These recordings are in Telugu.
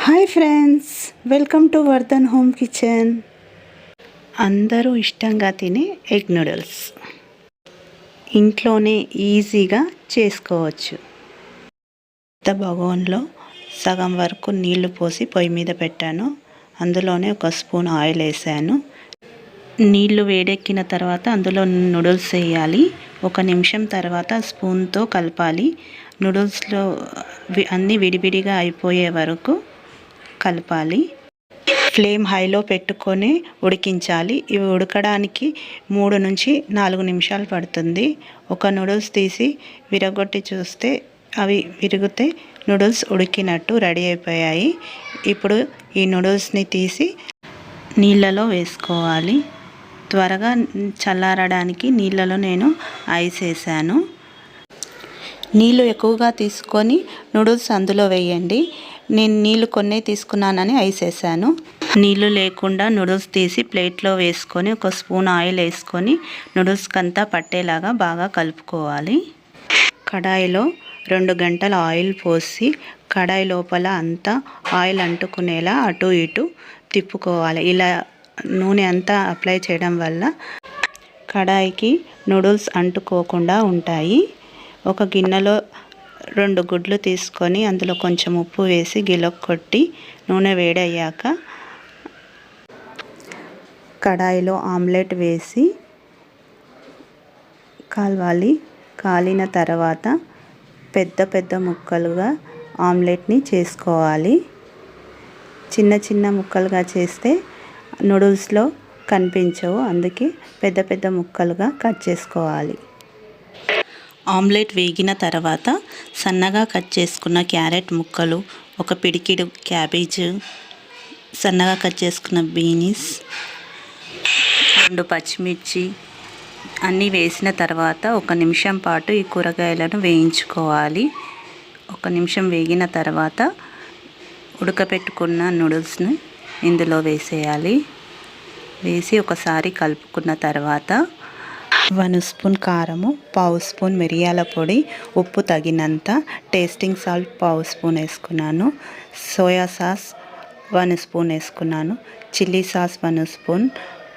Hi friends, welcome to Vardhan home kitchen. అందరూ ఇష్టంగా తినే ఎగ్ నూడిల్స్ ఇంట్లోనే ఈజీగా చేసుకోవచ్చు. పెద్ద బగోన్లో సగం వరకు నీళ్లు పోసి పొయ్యి మీద పెట్టాను. అందులోనే ఒక స్పూన్ ఆయిల్ వేసాను. నీళ్లు వేడెక్కిన తర్వాత అందులో నూడిల్స్ వేయాలి. 1 నిమిషం తర్వాత స్పూన్తో కలపాలి. నూడిల్స్లో అన్నీ విడివిడిగా అయిపోయే వరకు కలపాలి. ఫ్లేమ్ హైలో పెట్టుకొని ఉడికించాలి. ఇవి ఉడకడానికి 3 నుంచి 4 నిమిషాలు పడుతుంది. ఒక నూడిల్స్ తీసి విరగొట్టి చూస్తే అవి విరిగితే నూడిల్స్ ఉడికినట్టు రెడీ అయిపోయాయి. ఇప్పుడు ఈ నూడిల్స్ని తీసి నీళ్ళలో వేసుకోవాలి. త్వరగా చల్లారడానికి నీళ్ళలో నేను ఐస్ వేసాను. నీళ్ళు ఎక్కువగా తీసుకొని నూడిల్స్ అందులో వేయండి. నేను నీళ్ళు కొన్నే తీసుకున్నానని ఐస్ వేసాను. నీళ్ళు లేకుండా నూడిల్స్ తీసి ప్లేట్లో వేసుకొని 1 స్పూన్ ఆయిల్ వేసుకొని నూడిల్స్కి అంతా పట్టేలాగా బాగా కలుపుకోవాలి. కడాయిలో 2 గంటల ఆయిల్ పోసి కడాయి లోపల అంతా ఆయిల్ అంటుకునేలా అటు ఇటు తిప్పుకోవాలి. ఇలా నూనె అంతా అప్లై చేయడం వల్ల కడాయికి నూడిల్స్ అంటుకోకుండా ఉంటాయి. ఒక గిన్నెలో 2 గుడ్లు తీసుకొని అందులో కొంచెం ఉప్పు వేసి గిలక్ కొట్టి నూనె వేడయ్యాక కడాయిలో ఆమ్లెట్ వేసి కాలవాలి. కాలిన తర్వాత పెద్ద పెద్ద ముక్కలుగా ఆమ్లెట్ని చేసుకోవాలి. చిన్న చిన్న ముక్కలుగా చేస్తే నూడిల్స్లో కనిపించవు, అందుకే పెద్ద పెద్ద ముక్కలుగా కట్ చేసుకోవాలి. ఆమ్లెట్ వేగిన తర్వాత సన్నగా కట్ చేసుకున్న క్యారెట్ ముక్కలు, 1 పిడికిడు క్యాబేజ్, సన్నగా కట్ చేసుకున్న బీనీస్, 2 పచ్చిమిర్చి అన్నీ వేసిన తర్వాత 1 నిమిషం పాటు ఈ కూరగాయలను వేయించుకోవాలి. 1 నిమిషం వేగిన తర్వాత ఉడకపెట్టుకున్న నూడిల్స్ని ఇందులో వేసేయాలి. వేసి ఒకసారి కలుపుకున్న తర్వాత 1 స్పూన్ కారము, 1/2 స్పూన్ మిరియాల పొడి, ఉప్పు తగినంత, టేస్టింగ్ సాల్ట్ 1/2 స్పూన్ వేసుకున్నాను. సోయా సాస్ 1 స్పూన్ వేసుకున్నాను. చిల్లీ సాస్ 1 స్పూన్,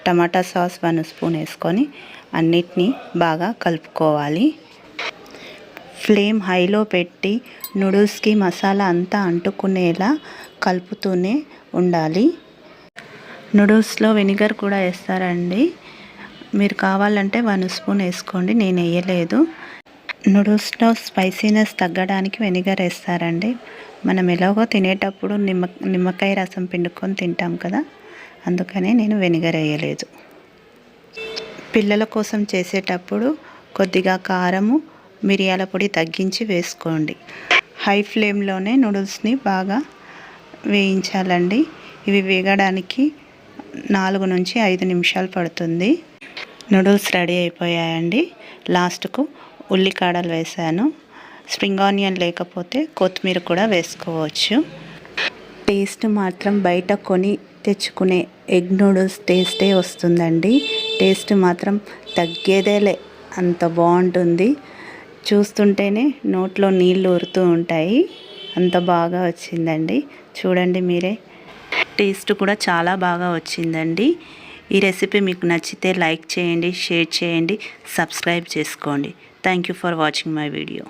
టమాటా సాస్ 1 స్పూన్ వేసుకొని అన్నిటినీ బాగా కలుపుకోవాలి. ఫ్లేమ్ హైలో పెట్టి నూడిల్స్కి మసాలా అంతా అంటుకునేలా కలుపుతూనే ఉండాలి. నూడిల్స్లో వెనిగర్ కూడా వేస్తారండి. మీరు కావాలంటే 1 స్పూన్ వేసుకోండి, నేను వేయలేదు. నూడిల్స్లో స్పైసీనెస్ తగ్గడానికి వెనిగర్ వేస్తారండి. మనం ఎలాగో తినేటప్పుడు నిమ్మకాయ రసం పిండుకొని తింటాం కదా, అందుకనే నేను వెనిగర్ వేయలేదు. పిల్లల కోసం చేసేటప్పుడు కొద్దిగా కారము, మిరియాల పొడి తగ్గించి వేసుకోండి. హై ఫ్లేమ్లోనే నూడిల్స్ని బాగా వేయించాలండి. ఇవి వేగడానికి 4 నుంచి 5 నిమిషాలు పడుతుంది. నూడిల్స్ రెడీ అయిపోయాయండి. లాస్ట్కు ఉల్లికాడలు వేసాను. స్ప్రింగ్ ఆనియన్ లేకపోతే కొత్తిమీర కూడా వేసుకోవచ్చు. టేస్ట్ మాత్రం బయట కొని తెచ్చుకునే ఎగ్ నూడిల్స్ టేస్టే వస్తుందండి. టేస్ట్ మాత్రం తగ్గేదేలే, అంత బాగుంటుంది. చూస్తుంటేనే నోట్లో నీళ్ళు ఊరుతూ ఉంటాయి, అంత బాగా వచ్చిందండి. చూడండి మీరే, టేస్ట్ కూడా చాలా బాగా వచ్చిందండి. ఈ రెసిపీ మీకు నచ్చితే లైక్ చేయండి, షేర్ చేయండి, సబ్స్క్రైబ్ చేసుకోండి. Thank you for watching my video.